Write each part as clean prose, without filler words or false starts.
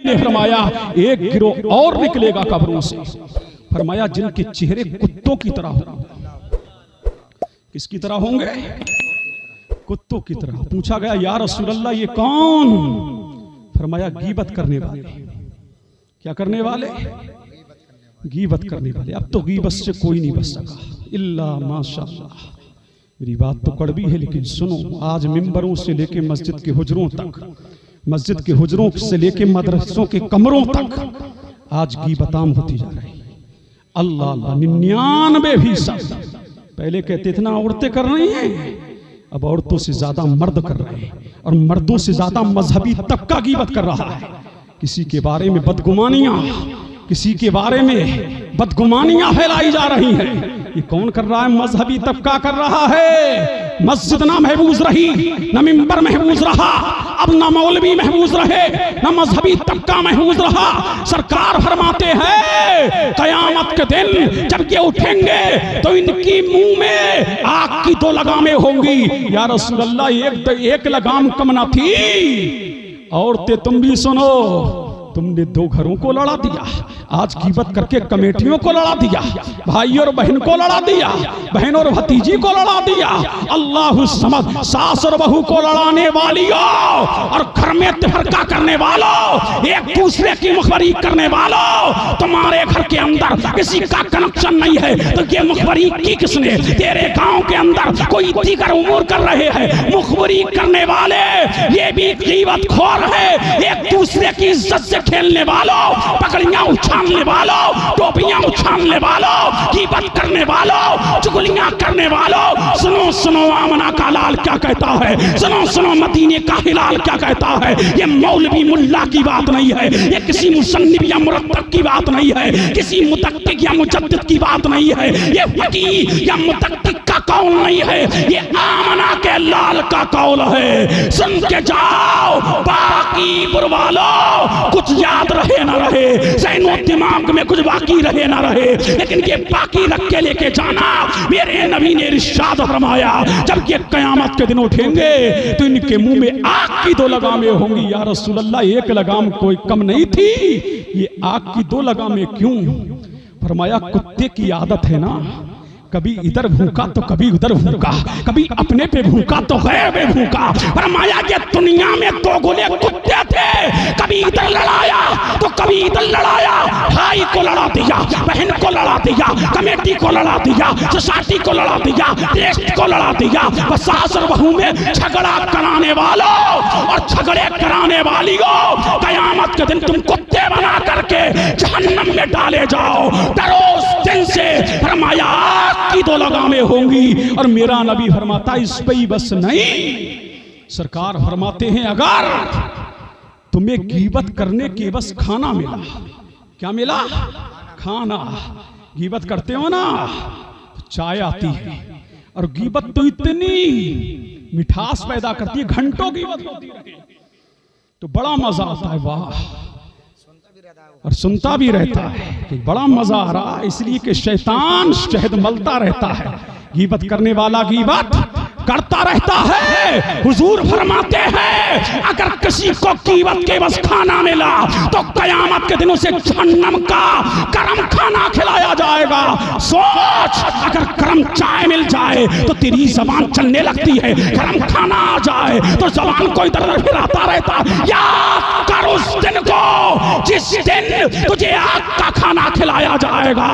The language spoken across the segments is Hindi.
ने फरमाया एक गिरोह और निकलेगा कब्रों से, फरमाया जिनके चेहरे कुत्तों की तरह होंगे। किसकी तरह होंगे? कुत्तों की तरह। पूछा गया या रसूल अल्लाह ये कौन? फरमाया गीबत करने वाले। क्या करने वाले? गीबत करने वाले। अब तो गीबत से कोई नहीं बच सका इल्ला माशाअल्लाह। मेरी बात तो कड़वी है लेकिन सुनो, आज मिंबरों से लेके मस्जिद के हुजरों तक, मस्जिद के हुजरों से लेके मदरसों के कमरों तक आज गीबताम होती जा रही है। अल्लाह अल्लाह 99%। पहले कहते थे ना औरतें कर रही हैं, अब औरतों से ज्यादा मर्द कर रहे हैं, और मर्दों से ज्यादा मजहबी तबका गीबत कर रहा है। किसी के बारे में बदगुमानियां, किसी के बारे में बदगुमानियां फैलाई जा रही हैं। ये कौन कर रहा है? मजहबी तबका कर रहा है। मस्जिद ना महफूज रही, न मिंबर महफूज रहा, अब न मौलवी महफूज रहे, न मजहबी तबका महफूज रहा। सरकार फरमाते हैं कयामत के दिन जब ये उठेंगे तो इनकी मुंह में आग की 2 लगामें होंगी। या रसूल अल्लाह एक लगाम कम ना थी। औरतें तुम भी सुनो, तुमने 2 घरों को लड़ा दिया, आज गीबत करके कमेटियों को लड़ा दिया, भाई और बहन को लड़ा दिया, बहन और भतीजी को लड़ा दिया। अल्लाह समझ, सास और बहू को लड़ाने वालियों और घर में तफरका करने वालों, एक दूसरे की मुखबरी करने वालों, तुम्हारे घर के अंदर किसी का कनेक्शन नहीं है तो ये मुखबरी की किसने? तेरे गांव के अंदर कोई दीगर उमूर कर रहे हैं, मुखबरी करने वाले ये भी गीबत खोर है। एक दूसरे की इज्जत से खेलने वालों, पकड़ियां उछालने वालों, टोपियां उछालने वालों, गीबत करने वालों, चुगलियां करने वालों। सुनो सुनो आमना का लाल क्या कहता है, सुनो सुनो मदीने का हिलाल क्या कहता है। ये मौलवी मुल्ला की बात नहीं है, ये किसी मुसन्निफ या मुरत्तब की बात नहीं है, किसी मुतक्किक या मुजद्दिद की बात नहीं है, ये फकीह या मुतक्किक का कौल नहीं है, ये आमना के लाल का कौल है। सुन के जाओ बाकी बुरवालो, कुछ याद रहे ना रहे, ज़हनो दिमाग में कुछ बाकी रहे ना रहे, लेकिन ये बाकी रख के लेके जाना। मेरे नबी ने इरशाद फरमाया जब ये कयामत के दिन उठेंगे तो इनके मुंह में आग की 2 लगामें होंगी। या रसूल अल्लाह एक लगाम कोई कम नहीं थी, ये आग की 2 लगामें क्यों? फरमाया कुत्ते की आदत है ना, कभी इधर भूखा तो कभी उधर भूखा, कभी अपने पे भूखा तो गैर पे भूखा। फरमाया कि दुनिया में 2 गोले कुत्ते थे, कभी इधर लड़ाया तो कभी इधर लड़ाया, भाई को लड़ा दिया, बहन को लड़ा दिया, कमेटी को लड़ा दिया, सोसाइटी को लड़ा दिया, टेस्ट को लड़ा दिया। बस सास और बहू में झगड़ा कराने वालों और झगड़े कराने वालियों, कयामत के दिन तुम कुत्ते बना करके जहन्नम में डाले जाओ। डरो उस दिन से। फरमाया की 2 लगामें होंगी। और मेरा नबी फरमाता इस पे ही बस नहीं, सरकार फरमाते हैं अगर तुम्हें गीबत करने के बस खाना मिला, क्या मिला? खाना। गीबत करते हो ना, चाय आती है, और गीबत तो इतनी मिठास पैदा करती है, घंटों गीबत होती रहे तो बड़ा मजा आता है। वाह, और सुनता भी रहता है कि बड़ा मजा आ रहा है, इसलिए कि शैतान शहद मलता रहता है, गीबत करने वाला गीबत करता रहता है। हुजूर फरमाते हैं अगर किसी को गीबत के बस खाना मिला तो कयामत के दिनों से जहन्नम का गरम खाना खिलाया जाएगा। सोच, अगर गरम चाय मिल जाए तो तेरी जबान चलने लगती है, गरम खाना आ जाए तो जबान को इधर उधर फिराता रहता। याद कर उस दिन को जिस दिन तुझे आग का खाना खिलाया जाएगा।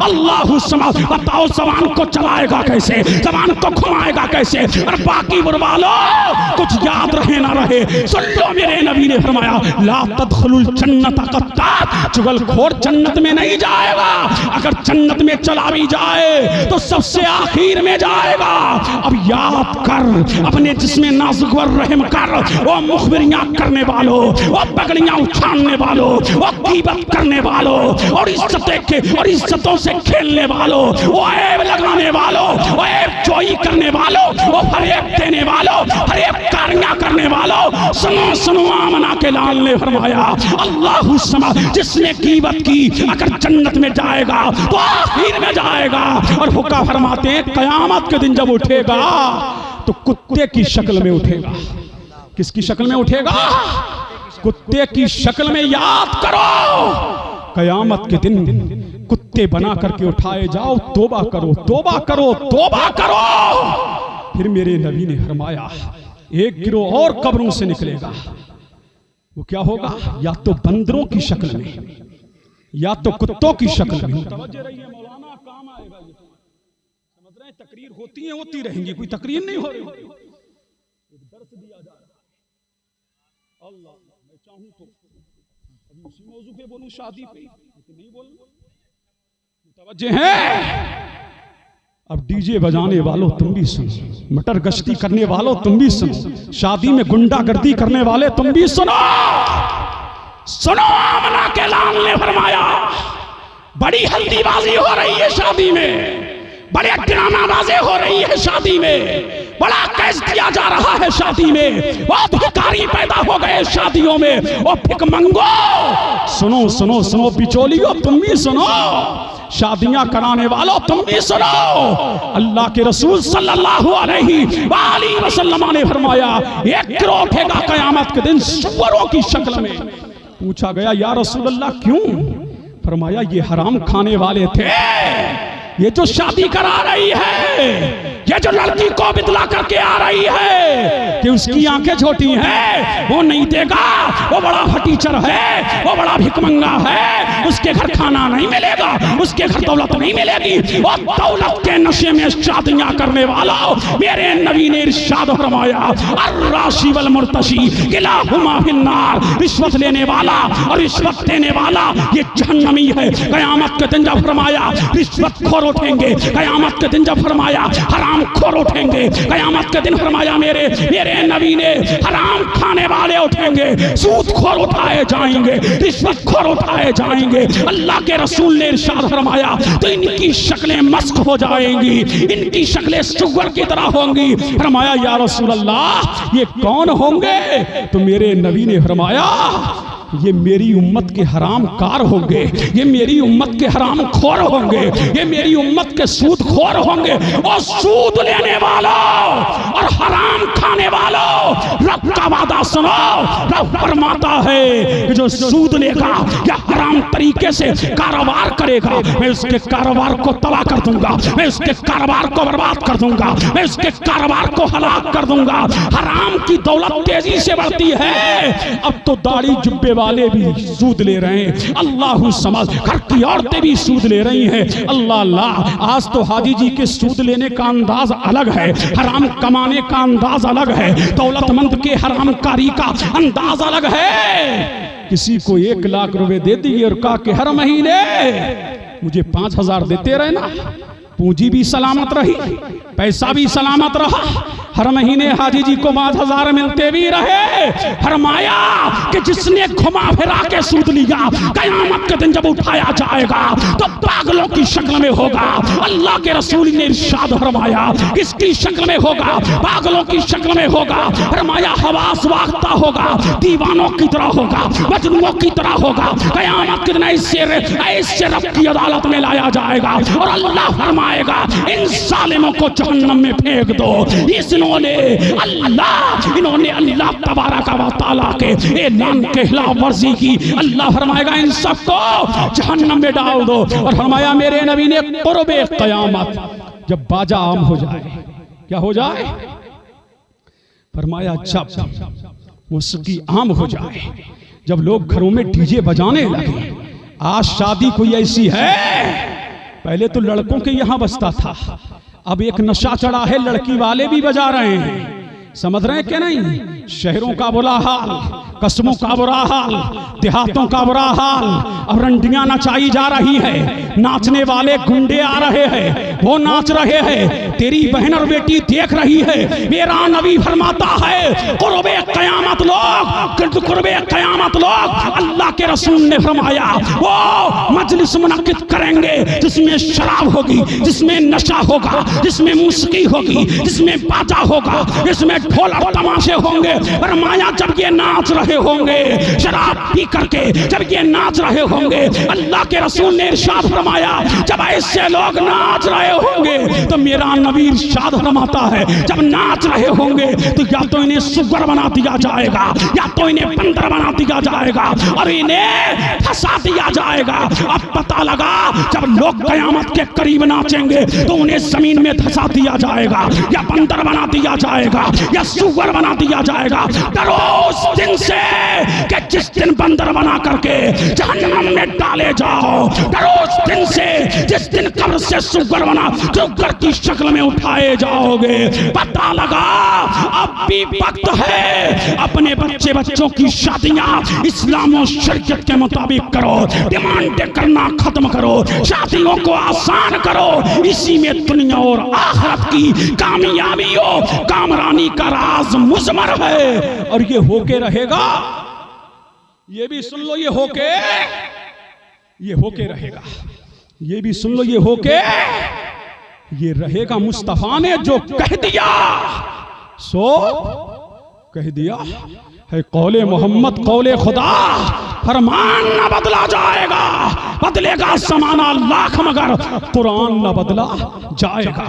अल्लाह समा, बताओ जबान को चलाएगा कैसे, जबान को घुमाएगा कैसे? और बाकी बुरवालो कुछ याद रहे ना रहे, सुन लो मेरे नबी ने फरमाया ला तदखुलुल जन्नत कत्तात, चुगलखोर जन्नत में नहीं जाएगा। अगर जन्नत में चला भी जाए तो सबसे आखिर में जाएगा। अब याद कर, अपने जिस्म नाजुक वर रहम कर, वो मुखबिरियां करने वालों, वो पगड़ियां उछालने वालों, वो गीबत करने वालों, और इज्जतों से खेलने वालों, वो ऐब लगाने वालों, वो ऐब जोई करने वालों, वो फरेब देने वालों, फरेब कारियां करने वालों। सुनो सुनो आमना के लाल ने फरमाया अल्लाह समा, जिसने गीबत की अगर जन्नत में जाएगा तो आखिर में जाएगा। और हुक्का फरमाते हैं कयामत के दिन जब उठेगा तो कुत्ते की शक्ल में उठेगा। किसकी शक्ल में उठेगा? कुत्ते की शक्ल में याद करो, कयामत के दिन कुत्ते बना करके उठाए जाओ, तौबा करो, तौबा करो, तौबा करो। फिर मेरे नबी ने फरमाया एक गिरोह और कब्रों से निकलेगा, वो क्या होगा? या तो बंदरों की शक्ल में या तो कुत्तों की शक्ल में। तवज्जो रही है मौलाना, काम आएगा ये, समझ रहे हैं? तकरीर होती है, होती रहेंगी, कोई तकरीर नहीं हो रही, एक दर्स दिया जा रहा है। अल्लाह, मैं चाहूं तो अभी उसी मौजू पे बोलूं, शादी पे, नहीं बोलूं। तवज्जो है। अब डीजे बजाने वालों तुम भी सुनो, मटर गश्ती करने वालों तुम भी सुनो, शादी में गुंडागर्दी करने वाले तुम भी सुनो। सुनो, आमना के लाल ने फरमाया बड़ी हल्दीबाजी हो रही है शादी में, बड़े ड्रामाबाजी हो रही है शादी में, बड़ा कैस दिया जा रहा है शादी में, वो भिखारी पैदा हो गए शादियों में, वो भिखमंगो। सुनो सुनो सुनो, बिचौलियों तुम भी सुनो, शादियां कराने वालों तुम भी सुनो। अल्लाह के रसूल सल्लल्लाहु अलैहि वसल्लम ने फरमाया एक गिरोह उठेगा कयामत के दिन सूअरों की शक्ल में। पूछा गया या रसूल अल्लाह क्यों? फरमाया ये हराम खाने वाले थे, ये जो शादी करा रही है, ये जो लड़की को बितला करके आ रही है कि उसकी आंखें छोटी हैं, वो नहीं देगा, वो बड़ा फटीचर है, वो बड़ा भिखमंगा है, उसके घर खाना नहीं मिलेगा, उसके घर दौलत नहीं मिलेगी, वो दौलत के नशे में शादियां करने वाला। मेरे नबी ने इरशाद फरमाया अर्राशी वल मुर्तशी किलाहुमा फिन्नार, रिश्वत लेने वाला और रिश्वत देने वाला ये जहन्नमी है। कयामत के दिन जब फरमाया रिश्वत खोर उठेंगे, कयामत के दिन जब फरमाया हराम खोर उठेंगे, कयामत के दिन फरमाया मेरे नबी ने हराम खाने वाले उठेंगे, सूद खोर उठाए जाएंगे, रिश्वत खोर उठाए जाएंगे। अल्लाह के रसूल ने इरशाद फरमाया तो इनकी शक्लें मस्क हो जाएंगी, इनकी शक्लें सुअर की तरह होंगी। फरमाया या रसूल अल्लाह ये कौन होंगे? तो मेरे नबी ने फरमाया ये मेरी उम्मत के हराम कार होंगे, ये मेरी उम्मत के हराम खोर होंगे, ये मेरी उम्मत के सूद खोर होंगे। और सूद लेने वालों और हराम खाने वालों, रब का वादा सुनो, रब फरमाता है कि जो सूद लेगा या हराम तरीके से कारोबार करेगा, मैं उसके कारोबार को तबाह कर दूंगा, मैं उसके कारोबार को बर्बाद कर दूंगा, मैं उसके कारोबार को हलाक कर दूंगा। हराम की दौलत तेजी से बढ़ती है। अब तो दाढ़ी जुब्बे वाले भी सूद ले रहे हैं, अल्लाह समझ, घर की औरतें भी सूद ले रही हैं। अल्लाह अल्लाह, आज तो हाजी जी के सूद लेने का अंदाज अलग है, हराम कमाने का अंदाज अलग है, दौलतमंद के हरामकारी का अंदाज अलग है। किसी को 1 लाख रुपए दे दिए और कहा कि हर महीने मुझे 5,000 देते रहे ना, पूंजी भी सलामत रही, पैसा भी सलामत रहा, हर महीने हाजी जी को 5,000 मिलते भी रहे। फरमाया कि जिसने घुमा फिरा के सूद लिया, कयामत के दिन जब उठाया जाएगा तो पागलों की शक्ल में होगा। अल्लाह के रसूल ने इरशाद फरमाया किसकी शक्ल में होगा? पागलों की शक्ल में होगा। फरमाया हवास वागता होगा, दीवानों की तरह होगा, मजनूओं की तरह होगा। कयामत के दिन ऐसे रब की अदालत में लाया जाएगा और अल्लाह फरमाएगा इन जालिमों को जहन्नम में फेंक दो। इन्होंने अल्लाह तबारक व तआला के ऐलान के खिलाफ वर्जी की। अल्लाह फरमाएगा इन सबको जहन्नम में डाल दो। और फरमाया मेरे नबी ने कुर्बे क़यामत, जब बाजा आम हो जाए, क्या हो जाए? फरमाया जब मौसीकी आम हो जाए, जब लोग घरों में डीजे बजाने लगे। आज शादी कोई ऐसी है, पहले तो लड़कों के यहाँ बजता था, अब एक नशा चढ़ा है, लड़की वाले भी बजा रहे हैं। समझ रहे हैं कि नहीं? शहरों का बुरा हाल, कस्बों का बुरा हाल, देहातों का बुरा हाल। अब रंडियां नचाई जा रही है, नाचने वाले गुंडे आ रहे हैं, वो नाच रहे हैं, तेरी बहन और बेटी देख रही है। मेरा नबी फरमाता है कुर्बे क़यामत लोग, कुर्बे क़यामत लोग, अल्लाह के रसूल ने फरमाया वो मजलिस मुनक्किद करेंगे जिसमें शराब होगी, जिसमें नशा होगा, जिसमें मौसीकी होगी, जिसमें बाजा होगा, जिसमें ढोल और तमाशे होंगे। फरमाया जब ये नाच रहे होंगे शराब पी करके, जब ये नाच रहे होंगे, अल्लाह के रसूल ने इरशाद फरमाया जब ऐसे लोग नाच रहे होंगे तो मेरा नबी इरशाद फरमाता है जब नाच रहे होंगे तो या तो इन्हें सुगर बना दिया जाएगा या तो इन्हें बंदर बना दिया जाएगा और इन्हें फंसा दिया जाएगा। अब पता लगा जब लोग कयामत के करीब नाचेंगे तो उन्हें जमीन में धंसा दिया जाएगा या बंदर बना दिया जाएगा या सुअर बना दिया जाएगा। डरो उस दिन से कि जिस दिन बंदर बना करके जहन्नम में डाले जाओ। डरो उस दिन से जिस दिन कब्र से सुअर बना सुअर की शक्ल में उठाए जाओगे। पता लगा अब भी वक्त है, अपने बच्चों की शादियां इस्लाम और शरीयत के मुताबिक करो। डिमांड करना खत्म करो, शादियों को आसान करो। इसी में दुनिया और आखिरत की कामयाबी हो कामरानी का राज मुज़मर है और ये होके रहेगा। ये भी सुन लो, ये होके रहेगा। ये भी सुन लो, ये रहेगा। मुस्तफा ने जो कह दिया सो कह दिया है। कौले मोहम्मद कौले खुदा, फरमान न बदला जाएगा। बदलेगा ज़माना लाख मगर कुरान न बदला जाएगा।